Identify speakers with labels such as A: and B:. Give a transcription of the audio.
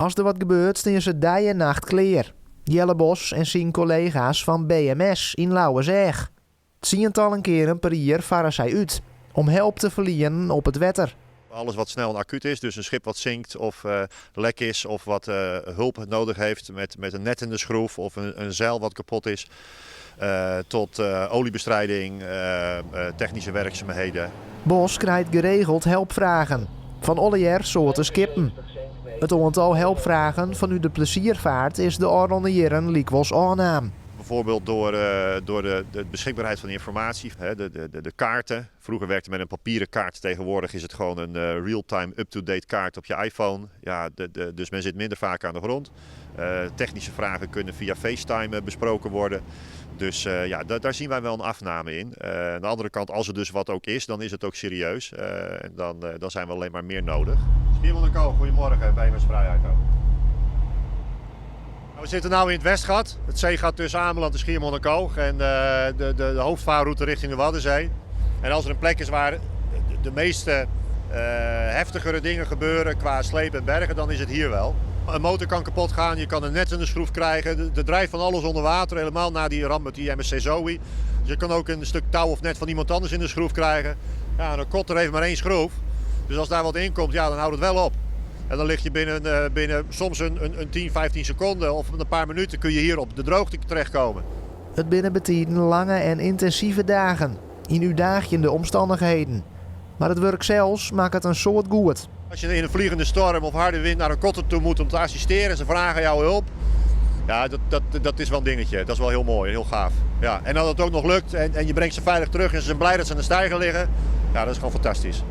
A: Als er wat gebeurt, staan ze dag en nacht klaar. Jelle Bos en zijn collega's van BMS in Lauwerzeg. Tientallen keren per jaar varen zij uit om hulp te verliezen op het wetter.
B: Alles wat snel en acuut is, dus een schip wat zinkt of lek is of wat hulp nodig heeft met een net in de schroef of een zeil wat kapot is. Tot oliebestrijding, technische werkzaamheden.
A: Bos krijgt geregeld hulpvragen van allerlei soorten skippen. Het aantal hulpvragen vanuit de pleziervaart is de afgelopen jaren likwijls aangenaam.
B: Bijvoorbeeld door de beschikbaarheid van de informatie, de kaarten. Vroeger werkte men een papieren kaart, tegenwoordig is het gewoon een real-time up-to-date kaart op je iPhone. Ja, dus men zit minder vaak aan de grond. Technische vragen kunnen via FaceTime besproken worden. Dus ja, daar zien wij wel een afname in. Aan de andere kant, als er dus wat ook is, dan is het ook serieus. En dan zijn we alleen maar meer nodig. Schiermonnikoog, goedemorgen bij mijn Vrijheid. We zitten nu in het Westgat, het zeegat tussen Ameland en Schiermonnikoog en de hoofdvaarroute richting de Waddenzee. En als er een plek is waar de meeste heftigere dingen gebeuren qua slepen en bergen, dan is het hier wel. Een motor kan kapot gaan, je kan een net in de schroef krijgen. Er drijft van alles onder water, helemaal na die ramp met die MSC Zoe. Dus je kan ook een stuk touw of net van iemand anders in de schroef krijgen. Ja, een kotter heeft maar één schroef. Dus als daar wat in komt, ja, dan houdt het wel op. En dan lig je binnen soms een 10, 15 seconden of een paar minuten kun je hier op de droogte terechtkomen.
A: Het binnen lange en intensieve dagen, in uitdagende omstandigheden. Maar het werk zelfs maakt het een soort goed.
B: Als je in een vliegende storm of harde wind naar een kotter toe moet om te assisteren en ze vragen jou hulp. Ja, dat is wel een dingetje. Dat is wel heel mooi en heel gaaf. Ja, en dat het ook nog lukt en je brengt ze veilig terug en ze zijn blij dat ze aan de steiger liggen. Ja, dat is gewoon fantastisch.